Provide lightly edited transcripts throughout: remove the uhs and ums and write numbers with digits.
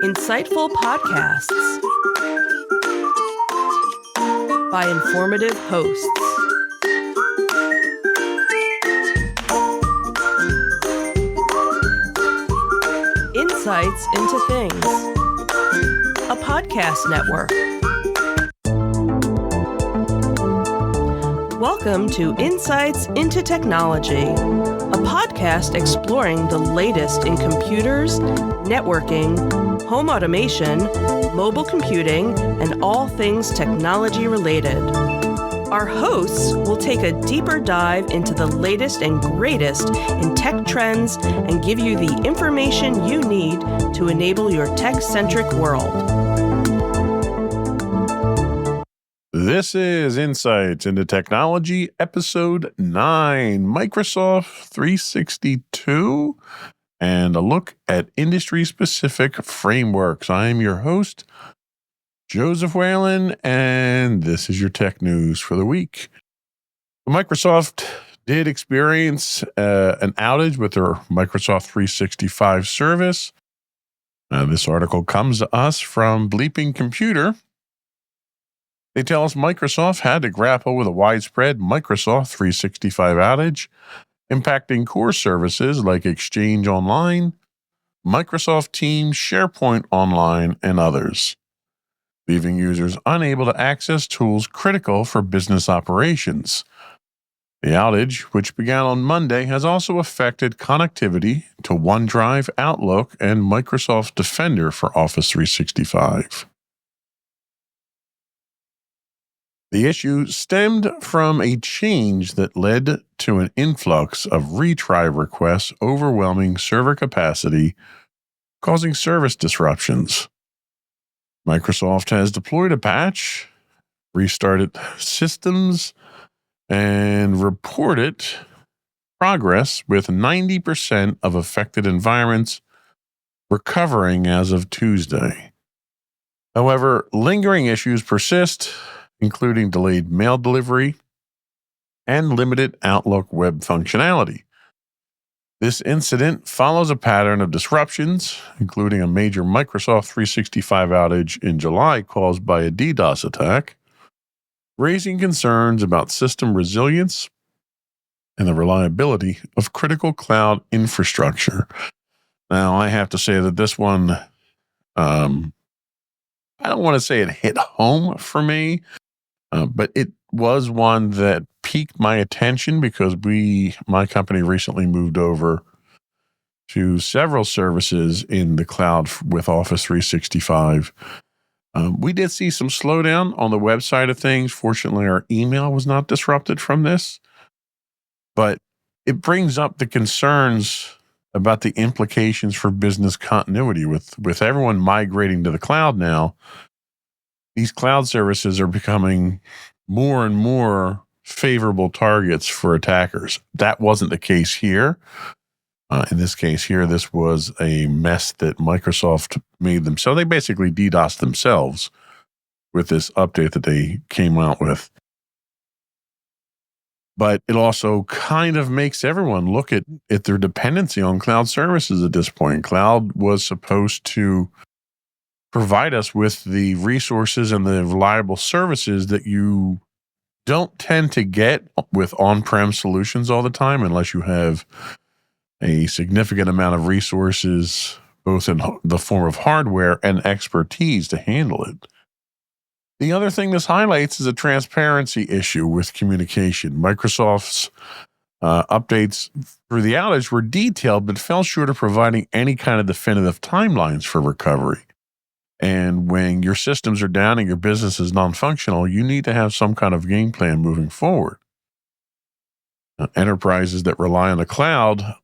Insightful podcasts by informative hosts. Insights into Things, a podcast network. Welcome to Insights into Technology, a podcast exploring the latest in computers, networking, home automation, mobile computing, and all things technology related. Our hosts will take a deeper dive into the latest and greatest in tech trends and give you the information you need to enable your tech-centric world. This is Insights into Technology, Episode 9, Microsoft 362, and a look at industry-specific frameworks. I am your host, Joseph Whalen, and this is your tech news for the week. Microsoft did experience an outage with their Microsoft 365 service. This article comes to us from Bleeping Computer. They tell us Microsoft had to grapple with a widespread Microsoft 365 outage, impacting core services like Exchange Online, Microsoft Teams, SharePoint Online, and others, leaving users unable to access tools critical for business operations. The outage, which began on Monday, has also affected connectivity to OneDrive, Outlook, and Microsoft Defender for Office 365. The issue stemmed from a change that led to an influx of retry requests overwhelming server capacity, causing service disruptions. Microsoft has deployed a patch, restarted systems, and reported progress with 90% of affected environments recovering as of Tuesday. However, lingering issues persist, including delayed mail delivery and limited Outlook web functionality. This incident follows a pattern of disruptions, including a major Microsoft 365 outage in July caused by a DDoS attack, raising concerns about system resilience and the reliability of critical cloud infrastructure. Now, I have to say that this one, I don't want to say it hit home for me, but it was one that piqued my attention because my company recently moved over to several services in the cloud with Office 365. We did see some slowdown on the website of things. Fortunately, our email was not disrupted from this, but it brings up the concerns about the implications for business continuity with everyone migrating to the cloud now. These cloud services are becoming more and more favorable targets for attackers. That wasn't the case here. In this case here, this was a mess that Microsoft made them. So they basically DDoSed themselves with this update that they came out with. But it also kind of makes everyone look at their dependency on cloud services at this point. Cloud was supposed to provide us with the resources and the reliable services that you don't tend to get with on-prem solutions all the time unless you have a significant amount of resources, both in the form of hardware and expertise to handle it. The other thing this highlights is a transparency issue with communication. Microsoft's updates through the outage were detailed, but fell short of providing any kind of definitive timelines for recovery. And when your systems are down and your business is non-functional, you need to have some kind of game plan moving forward. Enterprises that rely on the cloud,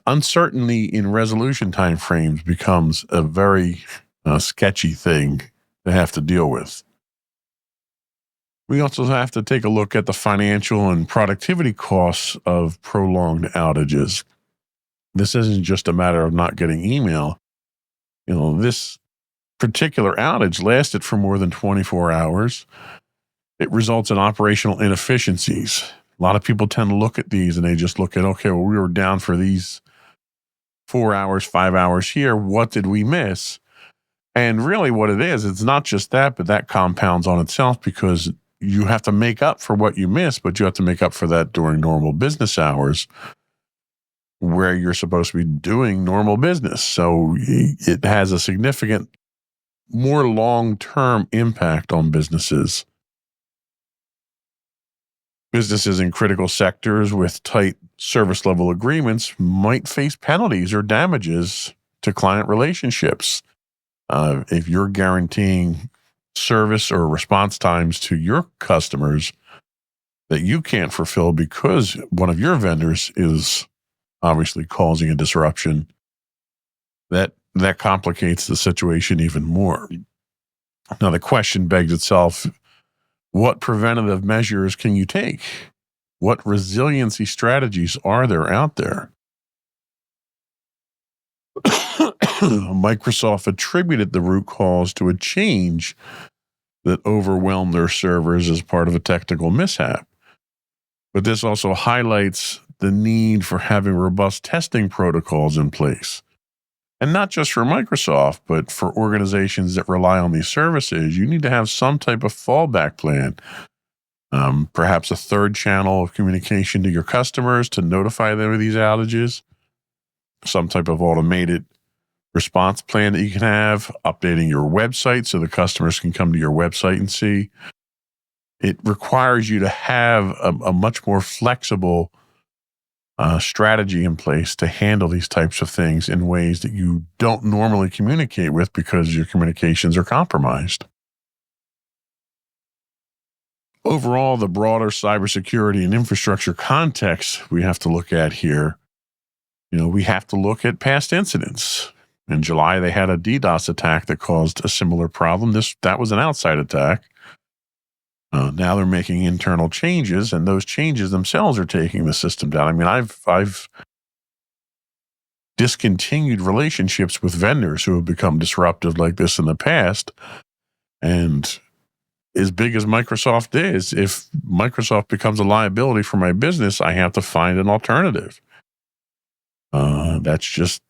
uncertainty in resolution timeframes becomes a very sketchy thing to have to deal with. We also have to take a look at the financial and productivity costs of prolonged outages. This isn't just a matter of not getting email. This particular outage lasted for more than 24 hours. It results in operational inefficiencies. A lot of people tend to look at these and they just look at, okay, well, we were down for these 4 hours, 5 hours here. What did we miss? And really what it is, it's not just that, but that compounds on itself because you have to make up for what you missed, but you have to make up for that during normal business hours where you're supposed to be doing normal business. So it has a significant, more long-term impact on businesses. Businesses in critical sectors with tight service level agreements might face penalties or damages to client relationships. If you're guaranteeing service or response times to your customers that you can't fulfill because one of your vendors is obviously causing a disruption, that complicates the situation even more. Now, the question begs itself, what preventative measures can you take? What resiliency strategies are there out there? Microsoft attributed the root cause to a change that overwhelmed their servers as part of a technical mishap. But this also highlights the need for having robust testing protocols in place. And not just for Microsoft, but for organizations that rely on these services, you need to have some type of fallback plan. Perhaps a third channel of communication to your customers to notify them of these outages. Some type of automated response plan that you can have, updating your website so the customers can come to your website and see. It requires you to have a much more flexible strategy in place to handle these types of things in ways that you don't normally communicate with because your communications are compromised. Overall, the broader cybersecurity and infrastructure context we have to look at here, we have to look at past incidents. In July, they had a DDoS attack that caused a similar problem. That was an outside attack. Now they're making internal changes, and those changes themselves are taking the system down. I mean, I've discontinued relationships with vendors who have become disruptive like this in the past. And as big as Microsoft is, if Microsoft becomes a liability for my business, I have to find an alternative. That's just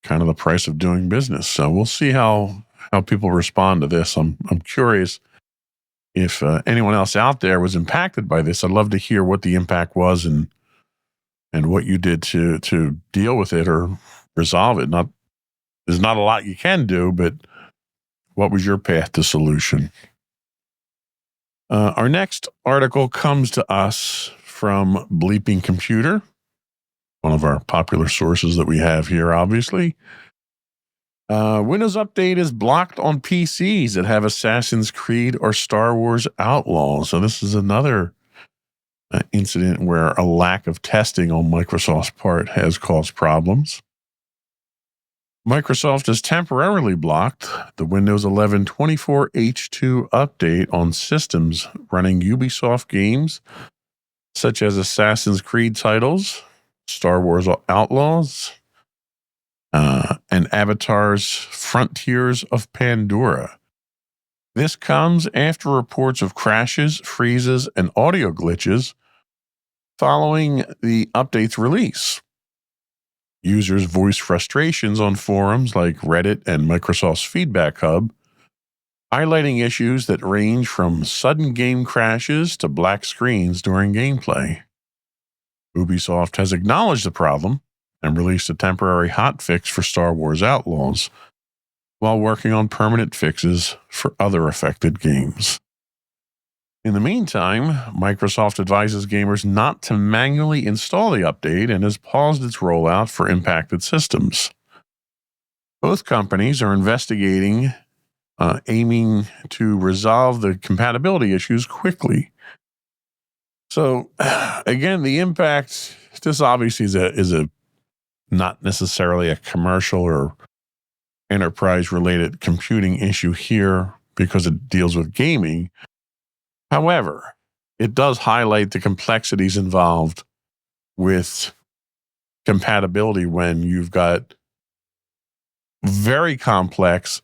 kind of the price of doing business. So we'll see how people respond to this. I'm curious if anyone else out there was impacted by this. I'd love to hear what the impact was and what you did to deal with it or resolve it. There's not a lot you can do, but what was your path to solution? Our next article comes to us from Bleeping Computer, one of our popular sources that we have here, obviously. Windows Update is blocked on PCs that have Assassin's Creed or Star Wars Outlaws. So this is another incident where a lack of testing on Microsoft's part has caused problems. Microsoft has temporarily blocked the Windows 11 24H2 update on systems running Ubisoft games such as Assassin's Creed titles, Star Wars Outlaws, and Avatar's Frontiers of Pandora. This comes after reports of crashes, freezes, and audio glitches following the update's release. Users voiced frustrations on forums like Reddit and Microsoft's Feedback Hub, highlighting issues that range from sudden game crashes to black screens during gameplay. Ubisoft has acknowledged the problem and released a temporary hotfix for Star Wars Outlaws, while working on permanent fixes for other affected games. In the meantime, Microsoft advises gamers not to manually install the update and has paused its rollout for impacted systems. Both companies are investigating, aiming to resolve the compatibility issues quickly. So, again, the impact, this obviously is a not necessarily a commercial or enterprise-related computing issue here because it deals with gaming. However, it does highlight the complexities involved with compatibility when you've got very complex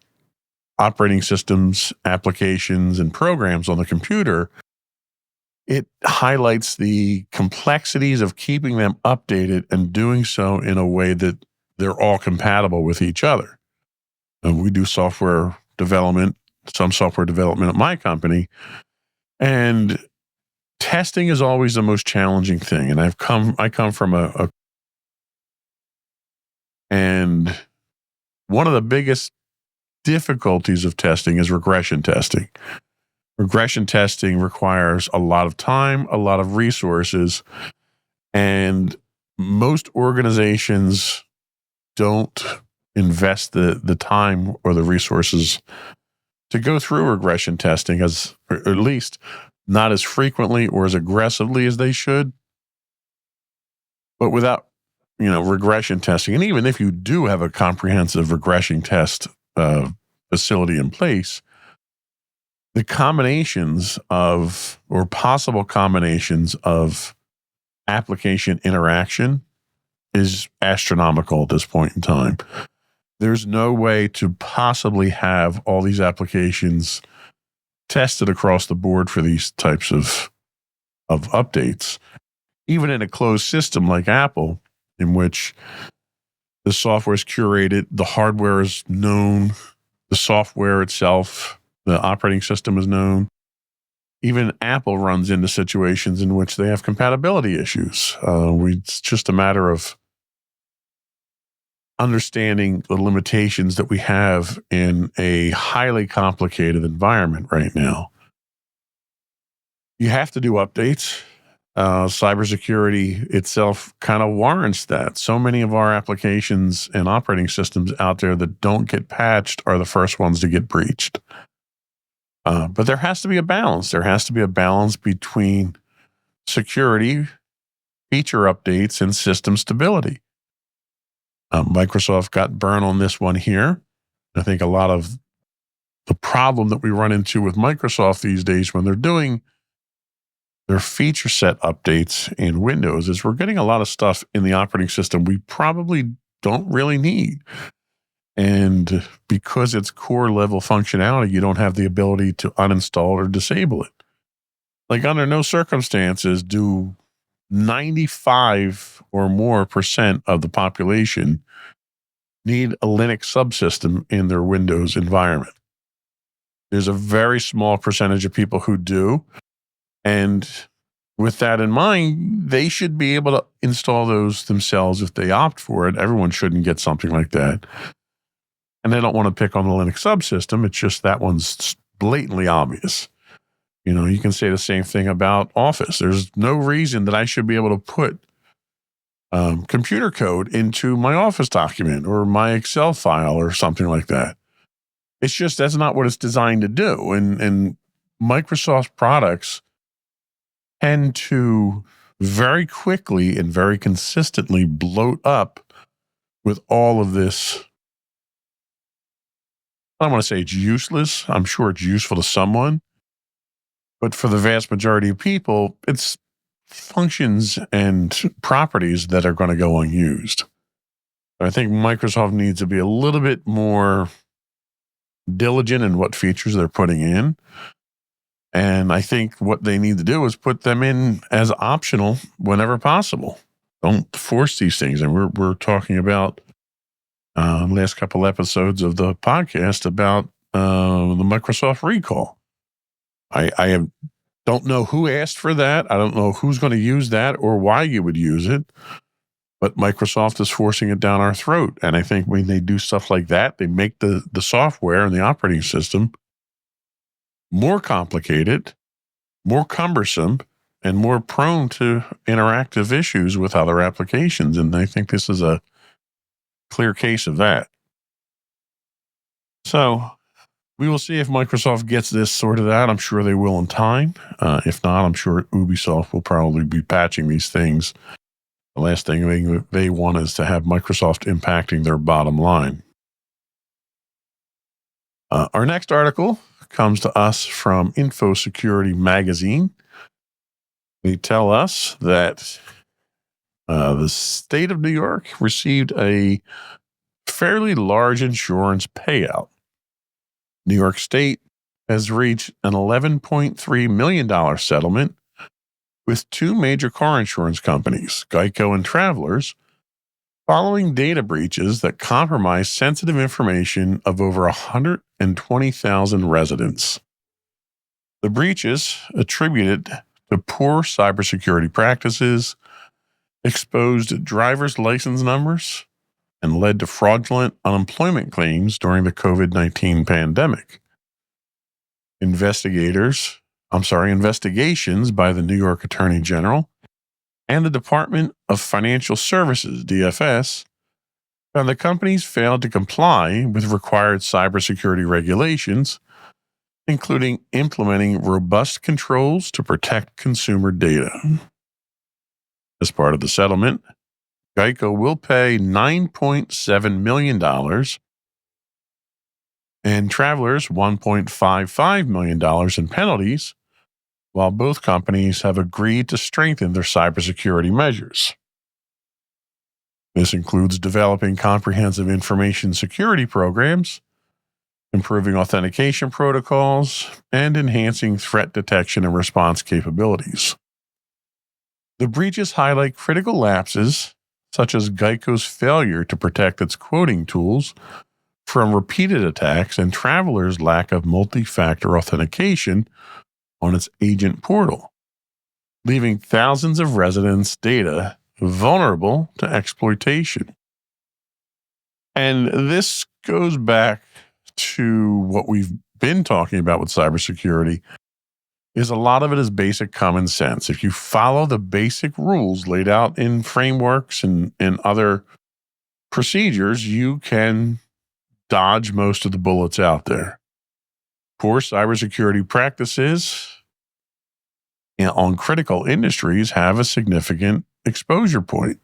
operating systems, applications, and programs on the computer. It highlights the complexities of keeping them updated and doing so in a way that they're all compatible with each other. We do software development, some software development at my company, and testing is always the most challenging thing. And I come from and one of the biggest difficulties of testing is regression testing. Regression testing requires a lot of time, a lot of resources, and most organizations don't invest the time or the resources to go through regression testing, or at least not as frequently or as aggressively as they should. But without, regression testing, and even if you do have a comprehensive regression test facility in place, the combinations of, or possible combinations of, application interaction is astronomical at this point in time. There's no way to possibly have all these applications tested across the board for these types of updates. Even in a closed system like Apple, in which the software is curated, the hardware is known, the software itself, the operating system is known. Even Apple runs into situations in which they have compatibility issues. It's just a matter of understanding the limitations that we have in a highly complicated environment right now. You have to do updates. Cybersecurity itself kind of warrants that. So many of our applications and operating systems out there that don't get patched are the first ones to get breached. But there has to be a balance. There has to be a balance between security, feature updates, and system stability. Microsoft got burned on this one here. I think a lot of the problem that we run into with Microsoft these days when they're doing their feature set updates in Windows is we're getting a lot of stuff in the operating system we probably don't really need. And because it's core level functionality, you don't have the ability to uninstall or disable it. Like under no circumstances do 95 or more % of the population need a Linux subsystem in their Windows environment. There's a very small percentage of people who do. And with that in mind, they should be able to install those themselves if they opt for it. Everyone shouldn't get something like that. And they don't want to pick on the Linux subsystem. It's just that one's blatantly obvious. You can say the same thing about Office. There's no reason that I should be able to put computer code into my Office document or my Excel file or something like that. It's just that's not what it's designed to do. And Microsoft products tend to very quickly and very consistently bloat up with all of this. I don't want to say it's useless. I'm sure it's useful to someone. But for the vast majority of people, it's functions and properties that are going to go unused. I think Microsoft needs to be a little bit more diligent in what features they're putting in. And I think what they need to do is put them in as optional whenever possible. Don't force these things. And we're talking about last couple episodes of the podcast about the Microsoft recall. I don't know who asked for that. I don't know who's going to use that or why you would use it. But Microsoft is forcing it down our throat. And I think when they do stuff like that, they make the software and the operating system more complicated, more cumbersome, and more prone to interactive issues with other applications. And I think this is a clear case of that. So we will see if Microsoft gets this sorted out. I'm sure they will in time. If not, I'm sure Ubisoft will probably be patching these things. The last thing they want is to have Microsoft impacting their bottom line. Our next article comes to us from Info Security Magazine. They tell us that the state of New York received a fairly large insurance payout. New York State has reached an $11.3 million settlement with two major car insurance companies, Geico and Travelers, following data breaches that compromised sensitive information of over 120,000 residents. The breaches, attributed to poor cybersecurity practices, exposed driver's license numbers, and led to fraudulent unemployment claims during the COVID-19 pandemic. Investigations by the New York Attorney General and the Department of Financial Services, DFS, found the companies failed to comply with required cybersecurity regulations, including implementing robust controls to protect consumer data. As part of the settlement, Geico will pay $9.7 million and Travelers $1.55 million in penalties, while both companies have agreed to strengthen their cybersecurity measures. This includes developing comprehensive information security programs, improving authentication protocols, and enhancing threat detection and response capabilities. The breaches highlight critical lapses, such as Geico's failure to protect its quoting tools from repeated attacks and Travelers' lack of multi-factor authentication on its agent portal, leaving thousands of residents' data vulnerable to exploitation. And this goes back to what we've been talking about with cybersecurity, is a lot of it is basic common sense. If you follow the basic rules laid out in frameworks and other procedures, you can dodge most of the bullets out there. Poor cybersecurity practices on critical industries have a significant exposure point.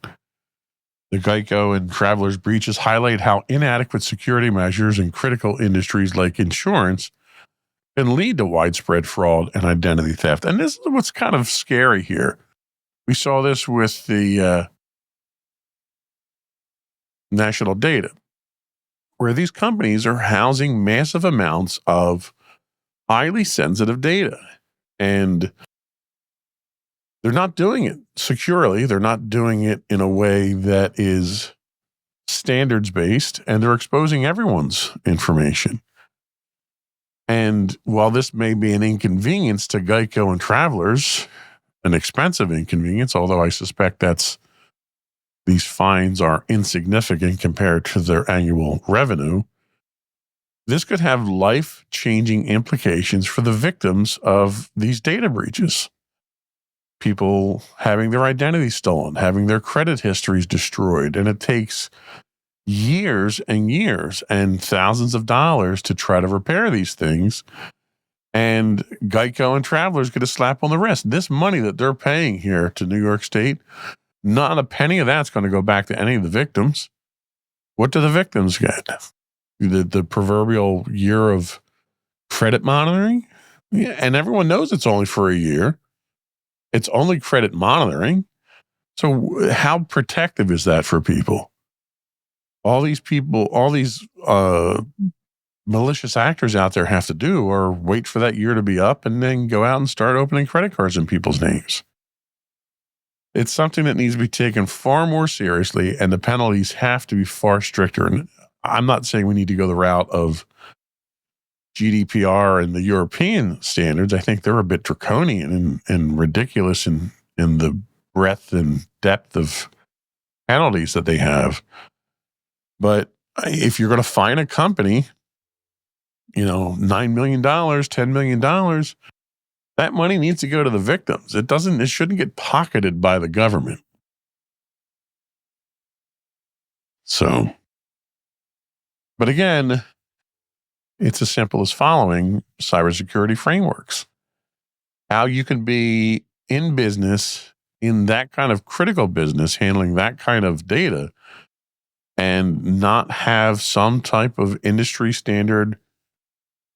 The Geico and Travelers breaches highlight how inadequate security measures in critical industries like insurance can lead to widespread fraud and identity theft. And this is what's kind of scary here. We saw this with the national data, where these companies are housing massive amounts of highly sensitive data. And they're not doing it securely. They're not doing it in a way that is standards-based, and they're exposing everyone's information. And while this may be an inconvenience to Geico and Travelers, an expensive inconvenience, although I suspect these fines are insignificant compared to their annual revenue, this could have life-changing implications for the victims of these data breaches. People having their identity stolen, having their credit histories destroyed, and it takes years and years and thousands of dollars to try to repair these things. And Geico and Travelers get a slap on the wrist. This money that they're paying here to New York State, not a penny of that's going to go back to any of the victims. What do the victims get? The proverbial year of credit monitoring? Yeah, and everyone knows it's only for a year. It's only credit monitoring. So how protective is that for people? All these malicious actors out there have to do or wait for that year to be up and then go out and start opening credit cards in people's names. It's something that needs to be taken far more seriously, and the penalties have to be far stricter. And I'm not saying we need to go the route of GDPR and the European standards. I think they're a bit draconian and ridiculous in the breadth and depth of penalties that they have. But if you're going to fine a company, $9 million, $10 million, that money needs to go to the victims. It shouldn't get pocketed by the government. So, but again, it's as simple as following cybersecurity frameworks. How you can be in business, in that kind of critical business, handling that kind of data, and not have some type of industry standard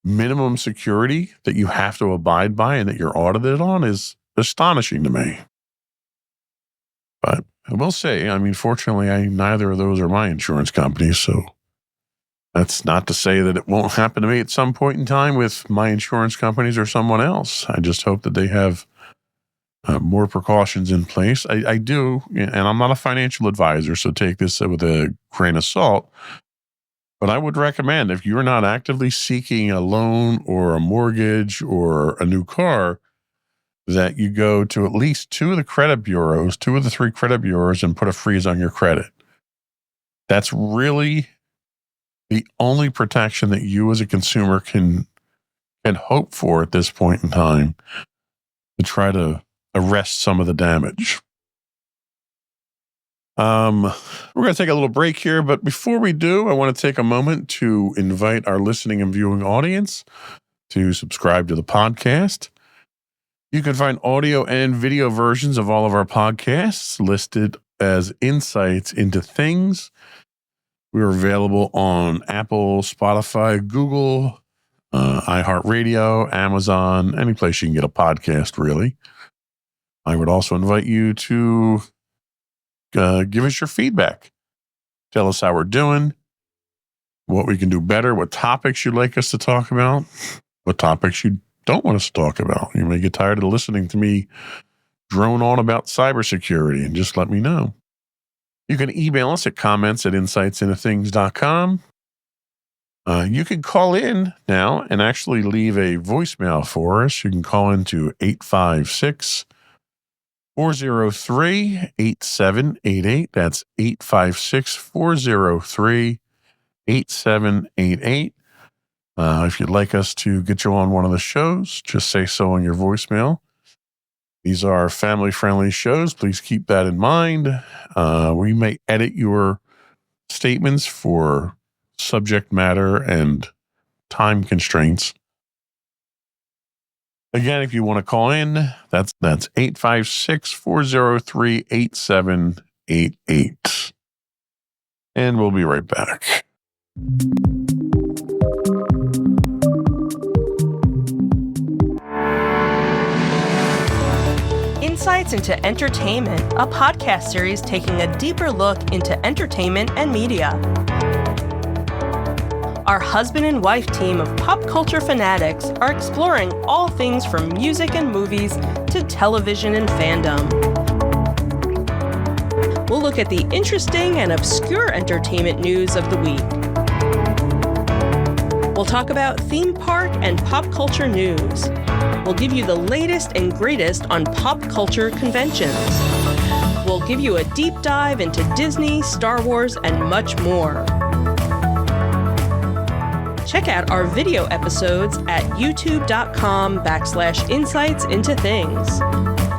minimum security that you have to abide by and that you're audited on is astonishing to me. But I will say, fortunately, neither of those are my insurance companies, so that's not to say that it won't happen to me at some point in time with my insurance companies or someone else. I just hope that they have more precautions in place. I do, and I'm not a financial advisor, so take this with a grain of salt. But I would recommend, if you're not actively seeking a loan or a mortgage or a new car, that you go to at least two of the three credit bureaus, and put a freeze on your credit. That's really the only protection that you as a consumer can hope for at this point in time to try to arrest some of the damage. We're going to take a little break here, but before we do, I want to take a moment to invite our listening and viewing audience to subscribe to the podcast. You can find audio and video versions of all of our podcasts listed as Insights into Things. We're available on Apple, Spotify, Google, iHeartRadio, Amazon, any place you can get a podcast, really. I would also invite you to give us your feedback. Tell us how we're doing, what we can do better, what topics you'd like us to talk about, what topics you don't want us to talk about. You may get tired of listening to me drone on about cybersecurity, and just let me know. You can email us at comments@insightsintothings.com. You can call in now and actually leave a voicemail for us. You can call into 856-403-8788. That's 856-403-8788. If you'd like us to get you on one of the shows, just say so in your voicemail. These are family-friendly shows. Please keep that in mind. We may edit your statements for subject matter and time constraints. Again, if you want to call in, that's 856-403-8788. And we'll be right back. Insights into Entertainment, a podcast series taking a deeper look into entertainment and media. Our husband and wife team of pop culture fanatics are exploring all things from music and movies to television and fandom. We'll look at the interesting and obscure entertainment news of the week. We'll talk about theme park and pop culture news. We'll give you the latest and greatest on pop culture conventions. We'll give you a deep dive into Disney, Star Wars, and much more. Check out our video episodes at youtube.com/insightsintothings.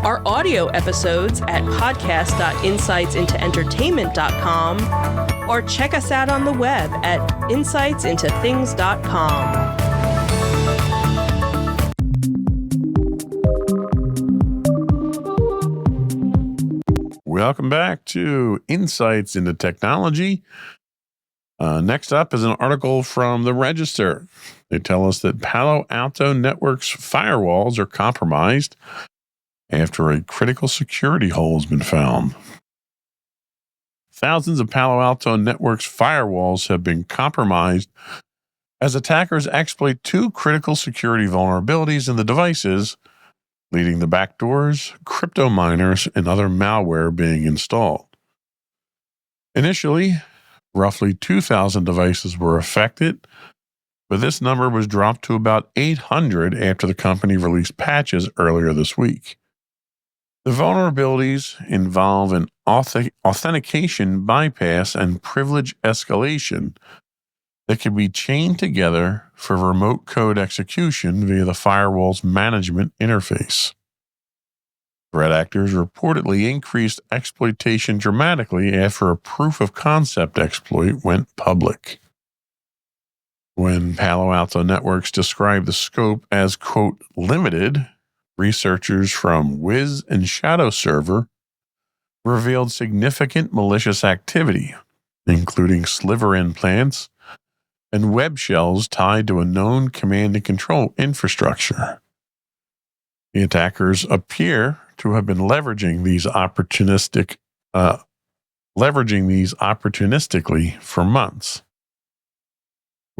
Our audio episodes at podcast.insightsintoentertainment.com, or check us out on the web at insightsintothings.com. Welcome back to Insights into Technology. Next up is an article from the Register. They tell us that Palo Alto Network's firewalls are compromised after a critical security hole has been found. Thousands of Palo Alto Network's firewalls have been compromised as attackers exploit two critical security vulnerabilities in the devices, leading to backdoors, crypto miners, and other malware being installed. Initially, roughly 2,000 devices were affected, but this number was dropped to about 800 after the company released patches earlier this week. The vulnerabilities involve an authentication bypass and privilege escalation that can be chained together for remote code execution via the firewall's management interface. Threat actors reportedly increased exploitation dramatically after a proof of concept exploit went public. When Palo Alto Networks described the scope as, quote, limited, researchers from Wiz and Shadow Server revealed significant malicious activity, including sliver implants and web shells tied to a known command and control infrastructure. The attackers appear to have been leveraging these opportunistically for months.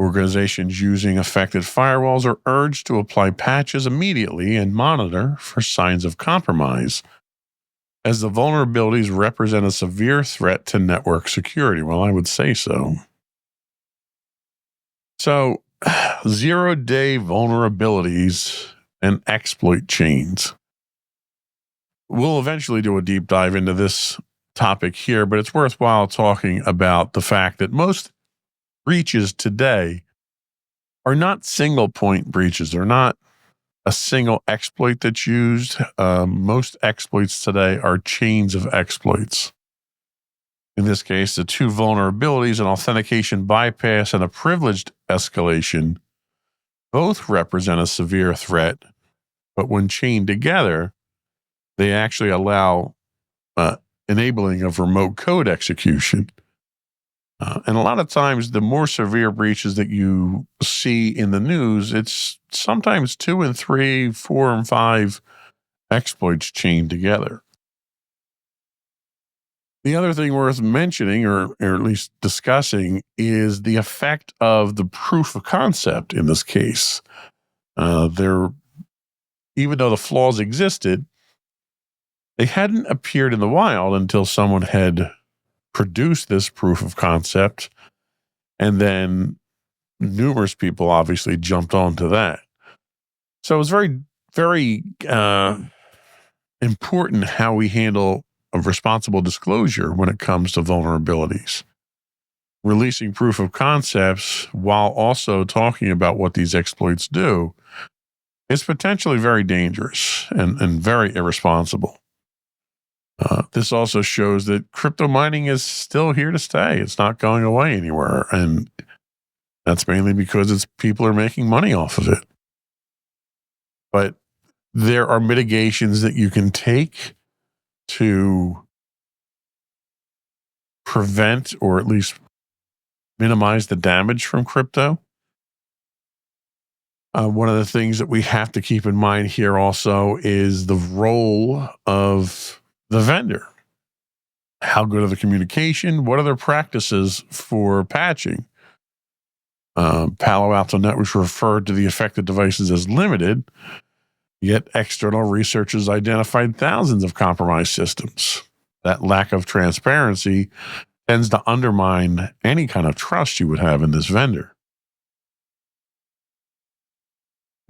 Organizations using affected firewalls are urged to apply patches immediately and monitor for signs of compromise, as the vulnerabilities represent a severe threat to network security. Well, I would say so. So, zero-day vulnerabilities and exploit chains. We'll eventually do a deep dive into this topic here, but it's worthwhile talking about the fact that most breaches today are not single point breaches. They're not a single exploit that's used. Most exploits today are chains of exploits. In this case, the two vulnerabilities, an authentication bypass and a privileged escalation, both represent a severe threat, but when chained together, they actually allow enabling of remote code execution. And a lot of times, the more severe breaches that you see in the news, it's sometimes 2 and 3, 4 and 5 exploits chained together. The other thing worth mentioning, or at least discussing, is the effect of the proof of concept in this case. Even though the flaws existed, they hadn't appeared in the wild until someone had produced this proof of concept, and then numerous people obviously jumped onto that. So it was very, very important how we handle a responsible disclosure when it comes to vulnerabilities. Releasing proof of concepts while also talking about what these exploits do is potentially very dangerous and very irresponsible. This also shows that crypto mining is still here to stay. It's not going away anywhere. And that's mainly because people are making money off of it. But there are mitigations that you can take to prevent or at least minimize the damage from crypto. One of the things that we have to keep in mind here also is the role of the vendor. How good are the communication? What are their practices for patching? Palo Alto Network referred to the affected devices as limited, yet external researchers identified thousands of compromised systems. That lack of transparency tends to undermine any kind of trust you would have in this vendor.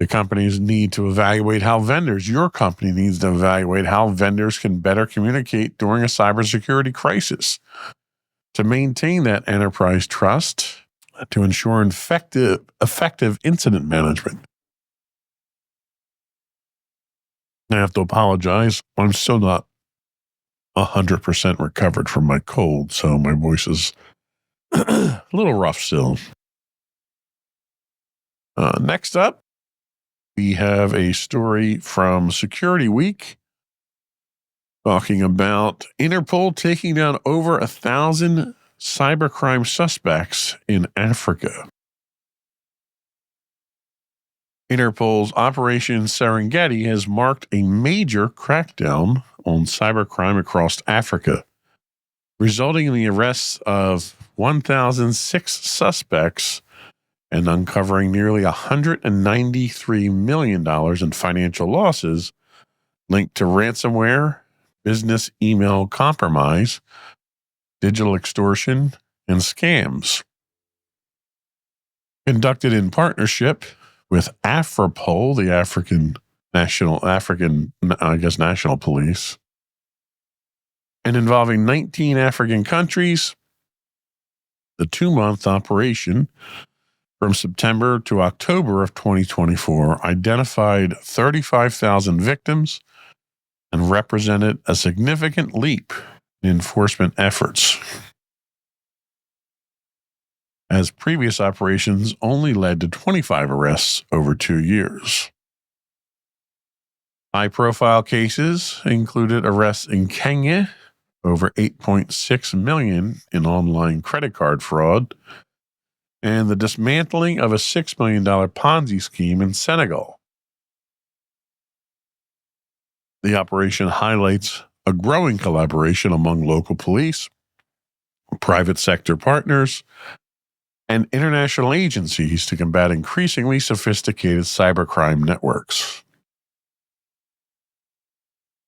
The companies need to evaluate how your company needs to evaluate how vendors can better communicate during a cybersecurity crisis to maintain that enterprise trust, to ensure effective incident management. I have to apologize. I'm still not 100% recovered from my cold, so my voice is a little rough still. Next up, we have a story from Security Week talking about Interpol taking down over 1,000 cybercrime suspects in Africa. Interpol's Operation Serengeti has marked a major crackdown on cybercrime across Africa, resulting in the arrests of 1,006 suspects and uncovering nearly $193 million in financial losses linked to ransomware, business email compromise, digital extortion, and scams. Conducted in partnership with Afripol, the National Police, and involving 19 African countries, the 2-month operation from September to October of 2024 identified 35,000 victims and represented a significant leap in enforcement efforts, as previous operations only led to 25 arrests over 2 years. High-profile cases included arrests in Kenya, over $8.6 million in online credit card fraud, and the dismantling of a $6 million Ponzi scheme in Senegal. The operation highlights a growing collaboration among local police, private sector partners, and international agencies to combat increasingly sophisticated cybercrime networks.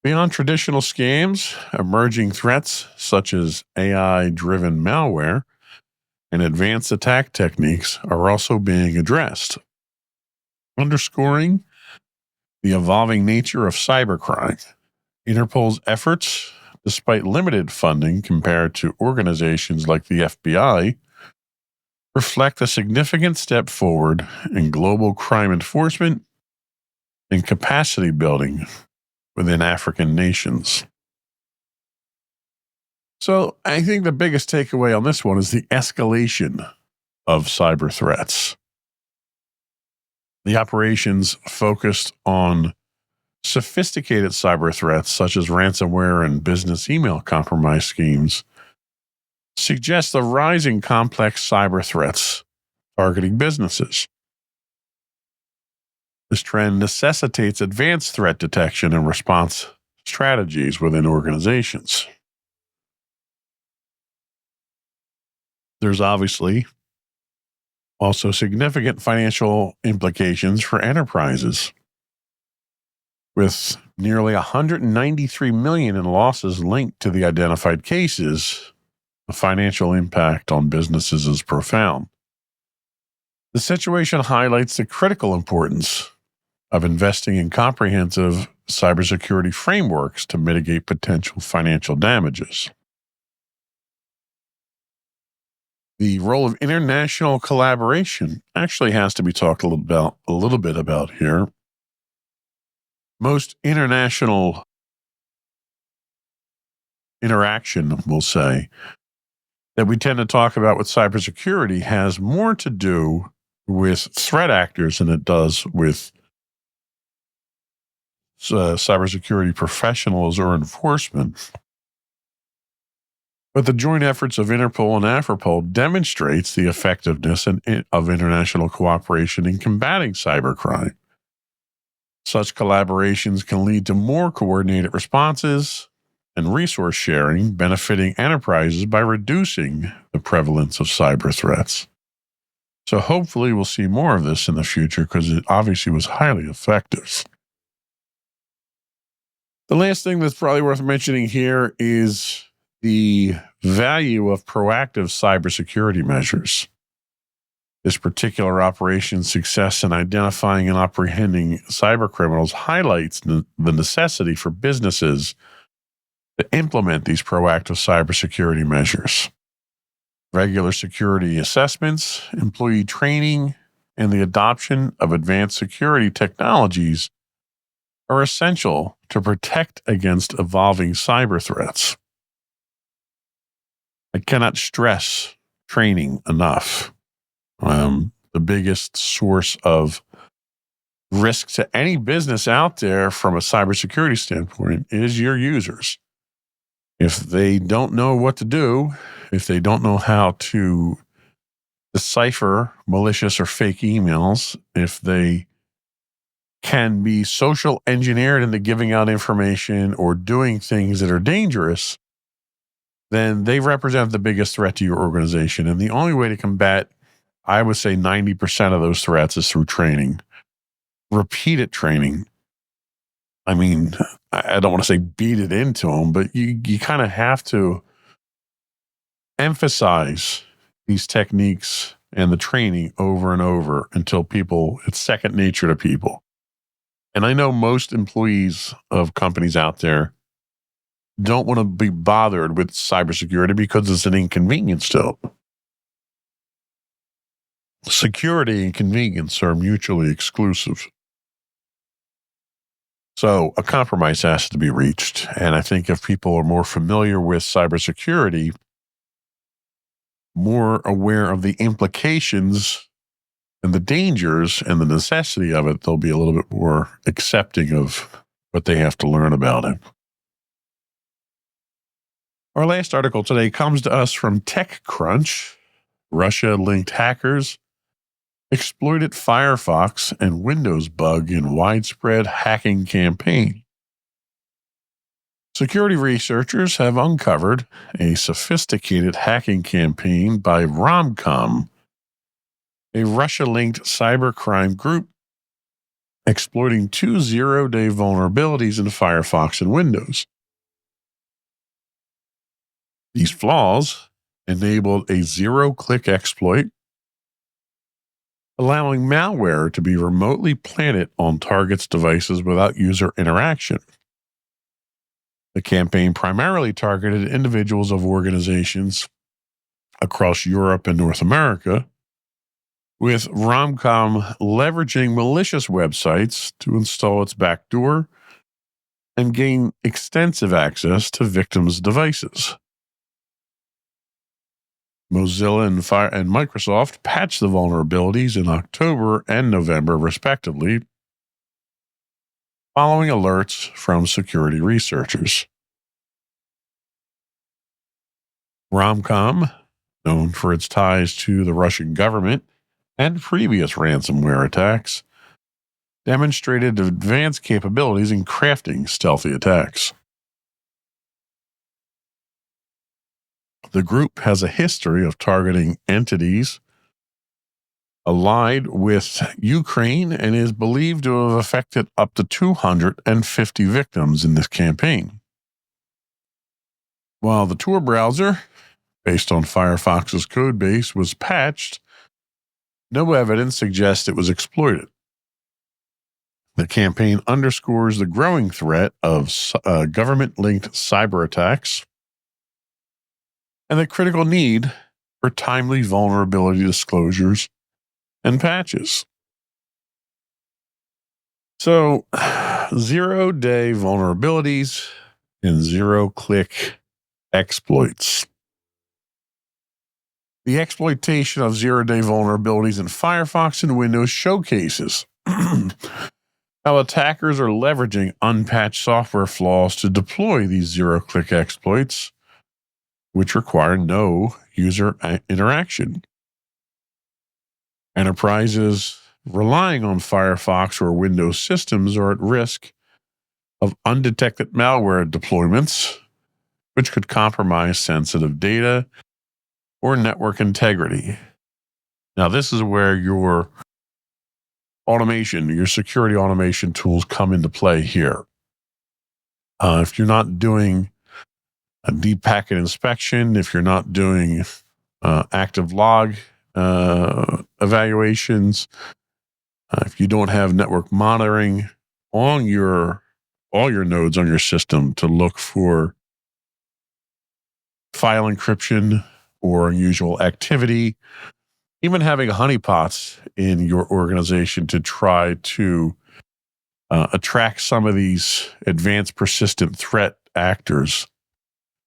Beyond traditional scams, emerging threats such as AI-driven malware and advanced attack techniques are also being addressed, underscoring the evolving nature of cybercrime. Interpol's efforts, despite limited funding compared to organizations like the FBI, reflect a significant step forward in global crime enforcement and capacity building within African nations. So I think the biggest takeaway on this one is the escalation of cyber threats. The operations focused on sophisticated cyber threats such as ransomware and business email compromise schemes suggest the rising complex cyber threats targeting businesses. This trend necessitates advanced threat detection and response strategies within organizations. There's obviously also significant financial implications for enterprises. With nearly $193 million in losses linked to the identified cases, the financial impact on businesses is profound. The situation highlights the critical importance of investing in comprehensive cybersecurity frameworks to mitigate potential financial damages. The role of international collaboration actually has to be talked a little bit about here. Most international interaction, we'll say, that we tend to talk about with cybersecurity has more to do with threat actors than it does with cybersecurity professionals or enforcement. But the joint efforts of Interpol and Afripol demonstrates the effectiveness of international cooperation in combating cybercrime. Such collaborations can lead to more coordinated responses and resource sharing, benefiting enterprises by reducing the prevalence of cyber threats. So hopefully we'll see more of this in the future because it obviously was highly effective. The last thing that's probably worth mentioning here is the value of proactive cybersecurity measures. This particular operation's success in identifying and apprehending cybercriminals highlights the necessity for businesses to implement these proactive cybersecurity measures. Regular security assessments, employee training, and the adoption of advanced security technologies are essential to protect against evolving cyber threats. I cannot stress training enough. The biggest source of risk to any business out there from a cybersecurity standpoint is your users. If they don't know what to do, if they don't know how to decipher malicious or fake emails, if they can be social engineered into giving out information or doing things that are dangerous, then they represent the biggest threat to your organization. And the only way to combat, I would say 90% of those threats is through training, repeated training. I mean, I don't want to say beat it into them, but you kind of have to emphasize these techniques and the training over and over until it's second nature to people. And I know most employees of companies out there don't want to be bothered with cybersecurity because it's an inconvenience to them. Security and convenience are mutually exclusive. So a compromise has to be reached. And I think if people are more familiar with cybersecurity, more aware of the implications and the dangers and the necessity of it, they'll be a little bit more accepting of what they have to learn about it. Our last article today comes to us from TechCrunch. Russia-linked hackers exploited Firefox and Windows bug in widespread hacking campaign. Security researchers have uncovered a sophisticated hacking campaign by Romcom a Russia-linked cybercrime group exploiting 2 zero-day vulnerabilities in Firefox and Windows. These flaws enabled a zero-click exploit, allowing malware to be remotely planted on targets' devices without user interaction. The campaign primarily targeted individuals of organizations across Europe and North America, with Romcom leveraging malicious websites to install its backdoor and gain extensive access to victims' devices. Mozilla and Microsoft patched the vulnerabilities in October and November, respectively, following alerts from security researchers. Romcom, known for its ties to the Russian government and previous ransomware attacks, demonstrated advanced capabilities in crafting stealthy attacks. The group has a history of targeting entities allied with Ukraine and is believed to have affected up to 250 victims in this campaign. While the Tor browser, based on Firefox's codebase, was patched, no evidence suggests it was exploited. The campaign underscores the growing threat of government-linked cyber attacks and the critical need for timely vulnerability disclosures and patches. So, zero-day vulnerabilities and zero-click exploits. The exploitation of zero-day vulnerabilities in Firefox and Windows showcases how attackers are leveraging unpatched software flaws to deploy these zero-click exploits, which require no user interaction. Enterprises relying on Firefox or Windows systems are at risk of undetected malware deployments, which could compromise sensitive data or network integrity. Now, this is where your security automation tools come into play here. If you're not doing a deep packet inspection, if you're not doing active log evaluations, if you don't have network monitoring on all your nodes on your system to look for file encryption or unusual activity, even having honeypots in your organization to try to attract some of these advanced persistent threat actors.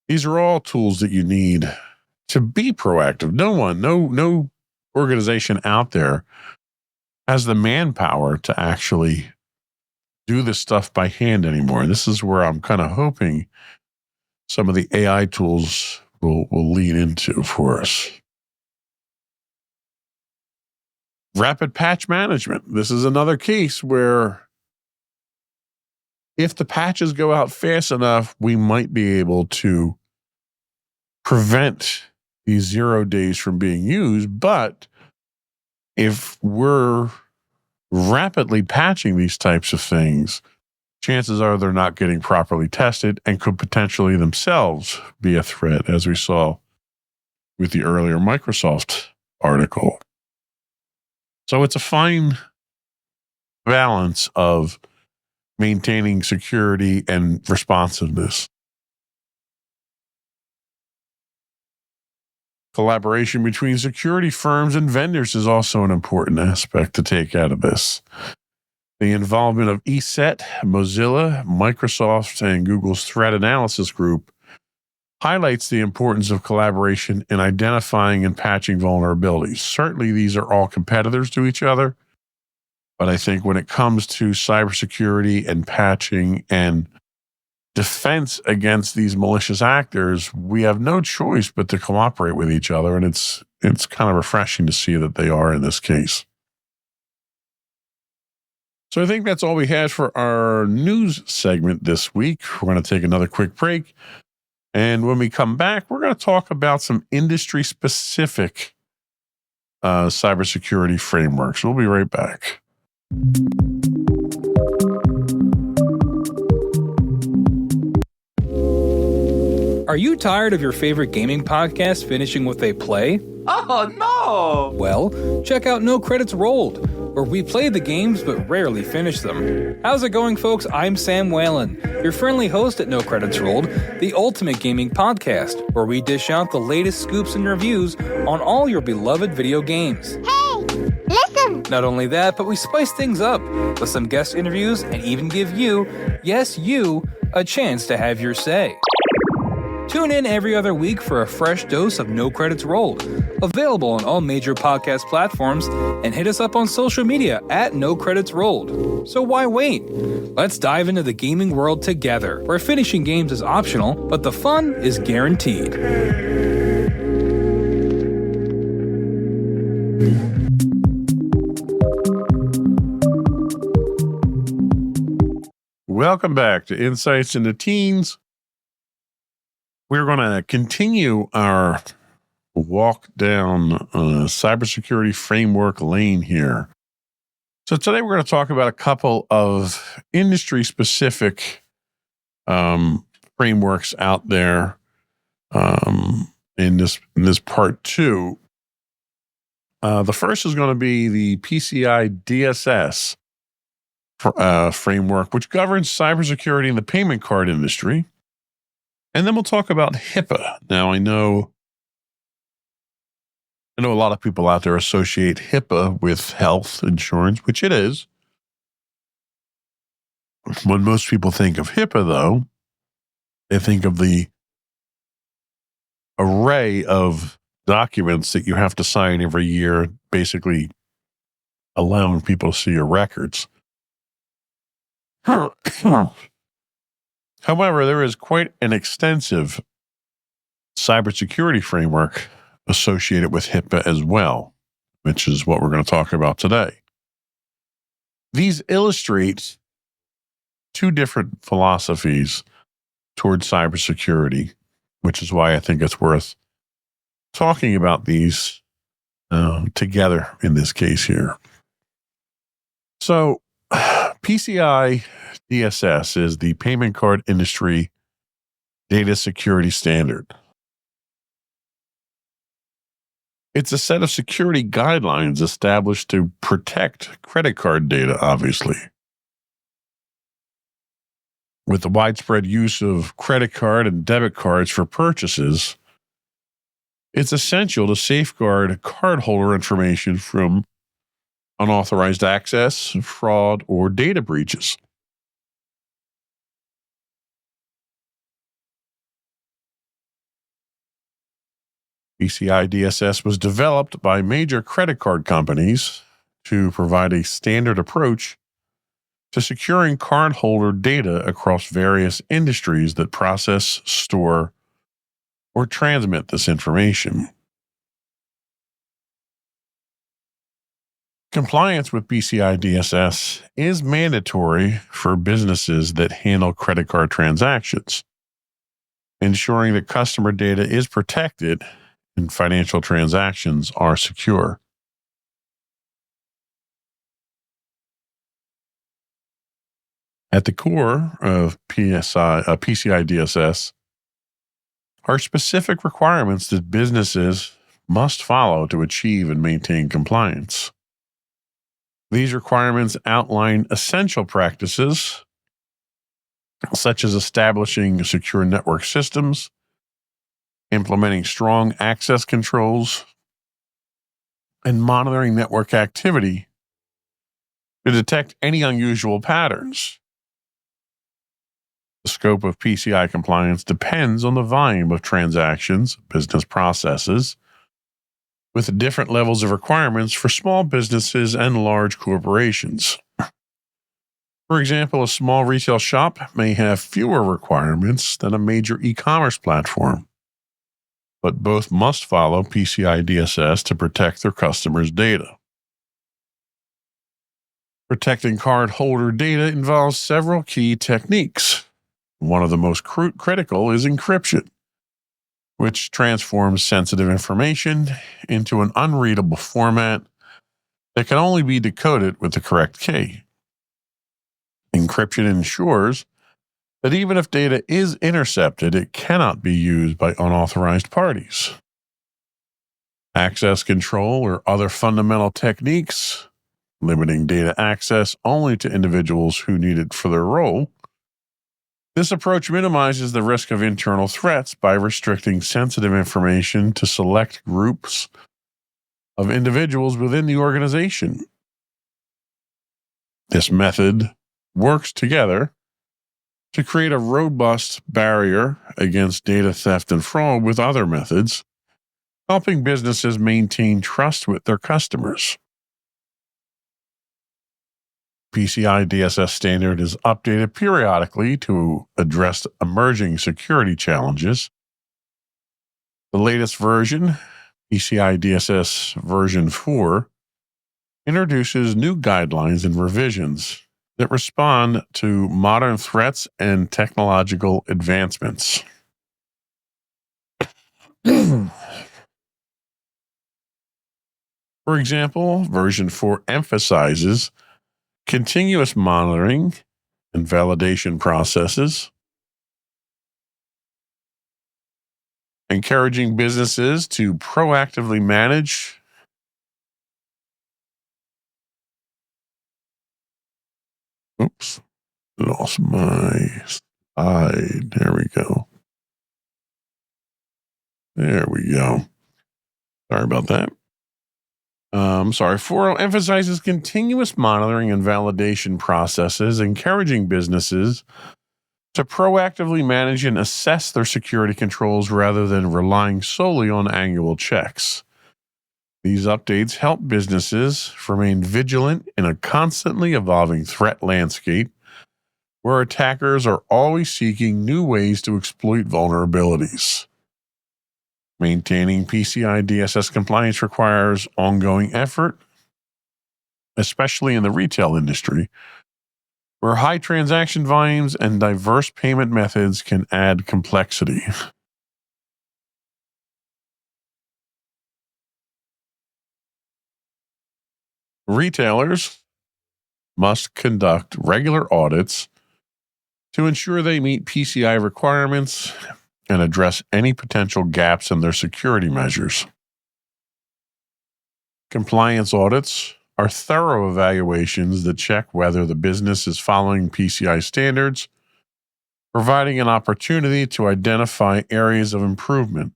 These are all tools that you need to be proactive. No organization out there has the manpower to actually do this stuff by hand anymore. And this is where I'm kind of hoping some of the AI tools will lean into for us. Rapid patch management. This is another case where if the patches go out fast enough, we might be able to prevent these 0 days from being used. But if we're rapidly patching these types of things, chances are they're not getting properly tested and could potentially themselves be a threat, as we saw with the earlier Microsoft article. So it's a fine balance of maintaining security and responsiveness. Collaboration between security firms and vendors is also an important aspect to take out of this. The involvement of ESET, Mozilla, Microsoft, and Google's threat analysis group highlights the importance of collaboration in identifying and patching vulnerabilities. Certainly, these are all competitors to each other, but I think when it comes to cybersecurity and patching and defense against these malicious actors, we have no choice but to cooperate with each other, and it's kind of refreshing to see that they are in this case. So I think that's all we had for our news segment this week. We're going to take another quick break. And when we come back, we're going to talk about some industry-specific cybersecurity frameworks. We'll be right back. Are you tired of your favorite gaming podcast finishing with a play? Oh, no! Well, check out No Credits Rolled, where we play the games but rarely finish them. How's it going, folks? I'm Sam Whalen, your friendly host at No Credits Rolled, the ultimate gaming podcast, where we dish out the latest scoops and reviews on all your beloved video games. Hey, listen! Not only that, but we spice things up with some guest interviews and even give you, yes, you, a chance to have your say. Tune in every other week for a fresh dose of No Credits Rolled, available on all major podcast platforms, and hit us up on social media at No Credits Rolled. So why wait? Let's dive into the gaming world together, where finishing games is optional, but the fun is guaranteed. Welcome back to Insights into Teens. We're going to continue our walk down cybersecurity framework lane here. So today we're going to talk about a couple of industry-specific frameworks out there in this part two. The first is going to be the PCI DSS framework, which governs cybersecurity in the payment card industry. And then we'll talk about HIPAA. Now, I know a lot of people out there associate HIPAA with health insurance, which it is. When most people think of HIPAA, though, they think of the array of documents that you have to sign every year, basically allowing people to see your records. However, there is quite an extensive cybersecurity framework associated with HIPAA as well, which is what we're going to talk about today. These illustrate two different philosophies towards cybersecurity, which is why I think it's worth talking about these together in this case here. So, PCI DSS is the payment card industry data security standard. It's a set of security guidelines established to protect credit card data, obviously. With the widespread use of credit card and debit cards for purchases, it's essential to safeguard cardholder information from unauthorized access, fraud, or data breaches. PCI DSS was developed by major credit card companies to provide a standard approach to securing cardholder data across various industries that process, store, or transmit this information. Compliance with PCI DSS is mandatory for businesses that handle credit card transactions, ensuring that customer data is protected and financial transactions are secure. At the core of PCI DSS are specific requirements that businesses must follow to achieve and maintain compliance. These requirements outline essential practices, such as establishing secure network systems, implementing strong access controls, and monitoring network activity to detect any unusual patterns. The scope of PCI compliance depends on the volume of transactions, business processes, with different levels of requirements for small businesses and large corporations. For example, a small retail shop may have fewer requirements than a major e-commerce platform, but both must follow PCI DSS to protect their customers' data. Protecting cardholder data involves several key techniques. One of the most critical is encryption. which transforms sensitive information into an unreadable format that can only be decoded with the correct key. Encryption ensures that even if data is intercepted, it cannot be used by unauthorized parties. Access control or other fundamental techniques, limiting data access only to individuals who need it for their role. This approach minimizes the risk of internal threats by restricting sensitive information to select groups of individuals within the organization. This method works together to create a robust barrier against data theft and fraud with other methods, helping businesses maintain trust with their customers. PCI DSS standard is updated periodically to address emerging security challenges. The latest version, PCI DSS version 4, introduces new guidelines and revisions that respond to modern threats and technological advancements. For example, version 4 emphasizes continuous monitoring and validation processes, encouraging businesses to proactively manage lost my slide. There we go. Sorry about that. 4.0 emphasizes continuous monitoring and validation processes, encouraging businesses to proactively manage and assess their security controls rather than relying solely on annual checks. These updates help businesses remain vigilant in a constantly evolving threat landscape where attackers are always seeking new ways to exploit vulnerabilities. Maintaining PCI DSS compliance requires ongoing effort, especially in the retail industry, where high transaction volumes and diverse payment methods can add complexity. Retailers must conduct regular audits to ensure they meet PCI requirements and address any potential gaps in their security measures. Compliance audits are thorough evaluations that check whether the business is following PCI standards, providing an opportunity to identify areas of improvement.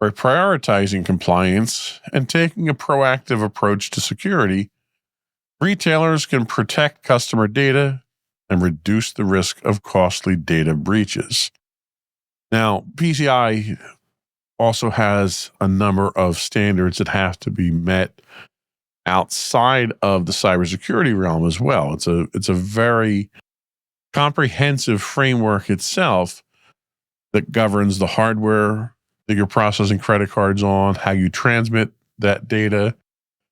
By prioritizing compliance and taking a proactive approach to security, retailers can protect customer data and reduce the risk of costly data breaches. Now, PCI also has a number of standards that have to be met outside of the cybersecurity realm as well. It's a very comprehensive framework itself that governs the hardware that you're processing credit cards on, how you transmit that data,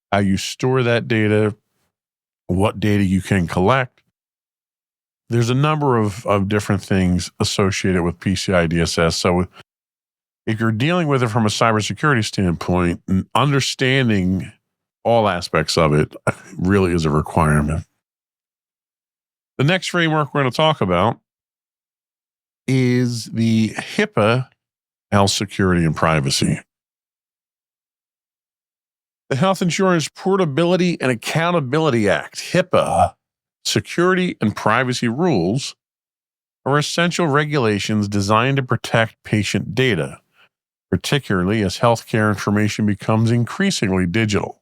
how you store that data, what data you can collect. There's a number of different things associated with PCI DSS. So if you're dealing with it from a cybersecurity standpoint, understanding all aspects of it really is a requirement. The next framework we're going to talk about is the HIPAA, Health Security and Privacy. The Health Insurance Portability and Accountability Act, HIPAA, security and privacy rules are essential regulations designed to protect patient data, particularly as healthcare information becomes increasingly digital.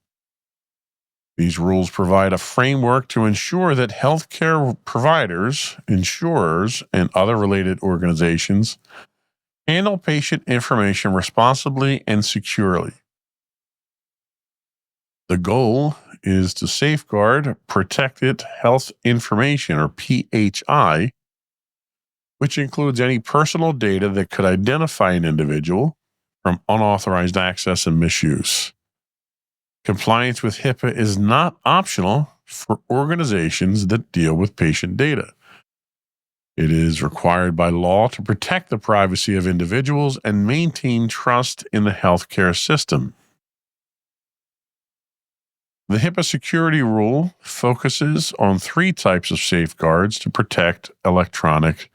These rules provide a framework to ensure that healthcare providers, insurers, and other related organizations handle patient information responsibly and securely. The goal is to safeguard protected health information, or PHI, which includes any personal data that could identify an individual from unauthorized access and misuse. Compliance with HIPAA is not optional for organizations that deal with patient data. It is required by law to protect the privacy of individuals and maintain trust in the healthcare system. The HIPAA security rule focuses on 3 types of safeguards to protect electronic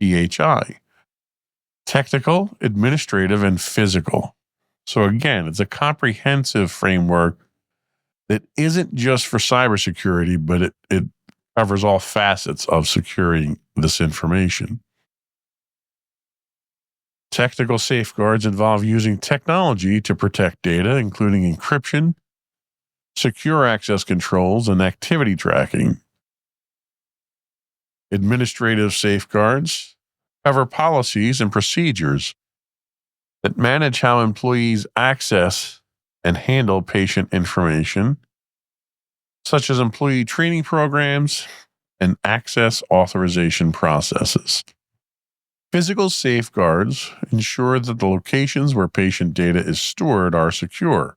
PHI: technical, administrative, and physical. So again, it's a comprehensive framework that isn't just for cybersecurity, but it covers all facets of securing this information. Technical safeguards involve using technology to protect data, including encryption, secure access controls, and activity tracking. Administrative safeguards cover policies and procedures that manage how employees access and handle patient information, such as employee training programs and access authorization processes. Physical safeguards ensure that the locations where patient data is stored are secure,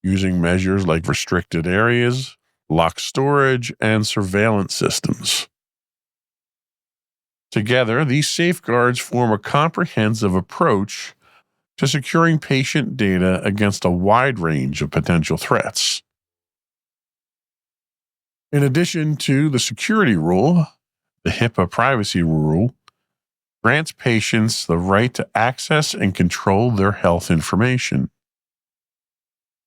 using measures like restricted areas, locked storage, and surveillance systems. Together, these safeguards form a comprehensive approach to securing patient data against a wide range of potential threats. In addition to the security rule, the HIPAA privacy rule grants patients the right to access and control their health information.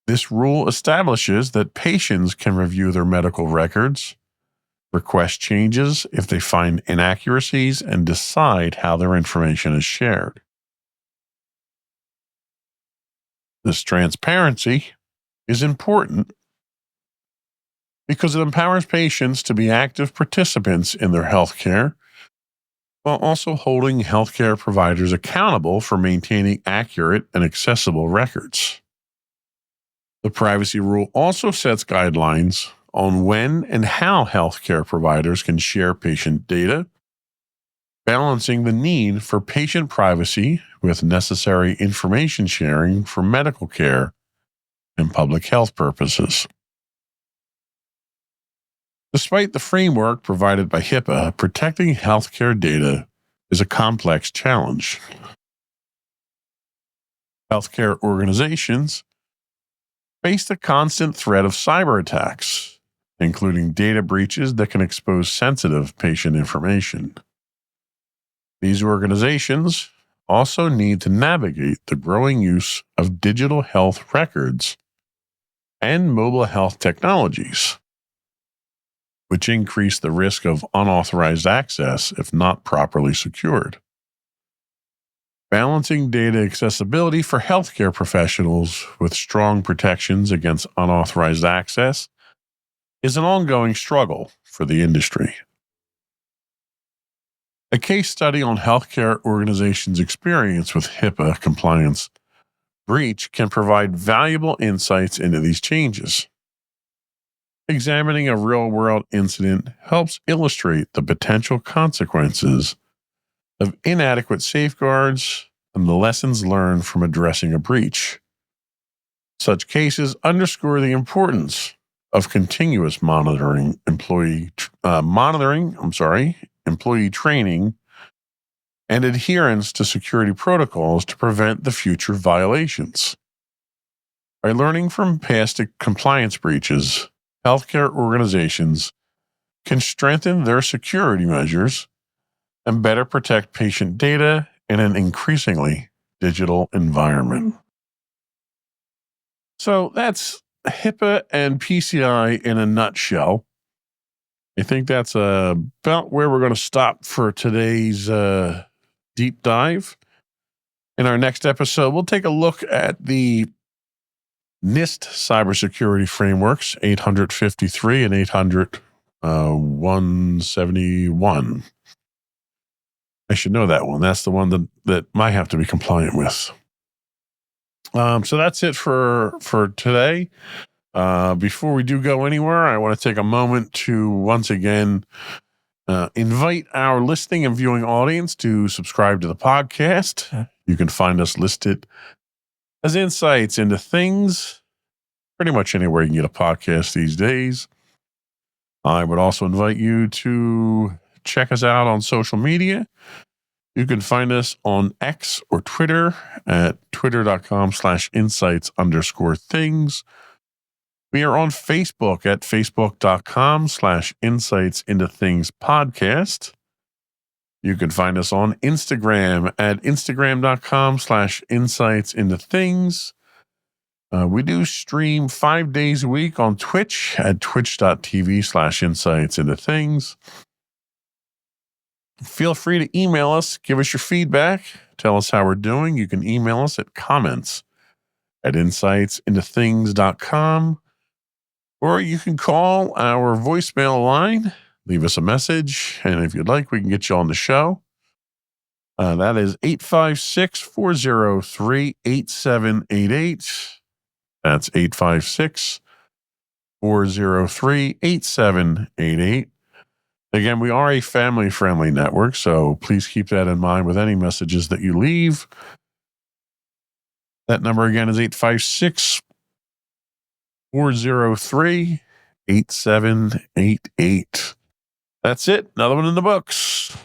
This rule establishes that patients can review their medical records, request changes if they find inaccuracies, and decide how their information is shared. This transparency is important because it empowers patients to be active participants in their healthcare, while also holding healthcare providers accountable for maintaining accurate and accessible records. The privacy rule also sets guidelines on when and how healthcare providers can share patient data, balancing the need for patient privacy with necessary information sharing for medical care and public health purposes. Despite the framework provided by HIPAA, protecting healthcare data is a complex challenge. Healthcare organizations face the constant threat of cyber attacks, including data breaches that can expose sensitive patient information. These organizations also need to navigate the growing use of digital health records and mobile health technologies, which increase the risk of unauthorized access if not properly secured. Balancing data accessibility for healthcare professionals with strong protections against unauthorized access is an ongoing struggle for the industry. A case study on healthcare organizations' experience with HIPAA compliance breach can provide valuable insights into these changes. Examining a real-world incident helps illustrate the potential consequences of inadequate safeguards and the lessons learned from addressing a breach. Such cases underscore the importance of continuous employee training, and adherence to security protocols to prevent the future violations. By learning from past compliance breaches, healthcare organizations can strengthen their security measures and better protect patient data in an increasingly digital environment. So that's HIPAA and PCI in a nutshell. I think that's about where we're going to stop for today's deep dive. In our next episode, we'll take a look at the NIST cybersecurity frameworks, 853 and 171. I should know that one. That's the one that might have to be compliant with. So that's it for today. Before we do go anywhere, I want to take a moment to once again invite our listening and viewing audience to subscribe to the podcast. You can find us listed as insights into things pretty much anywhere you can get a podcast these days. I would also invite you to check us out on social media. You can find us on X or Twitter at twitter.com/insights_things. We are on Facebook at facebook.com/insightsintothingspodcast. You can find us on Instagram at instagram.com/insightsintothings. We do stream 5 days a week on Twitch at twitch.tv/insightsintothings. Feel free to email us, give us your feedback, tell us how we're doing. You can email us at comments@insightsintothings.com, or you can call our voicemail line, leave us a message, and if you'd like, we can get you on the show. That is 856-403-8788. That's 856-403-8788. Again, we are a family-friendly network, so please keep that in mind with any messages that you leave. That number again is 856-403-8788. That's it. Another one in the books.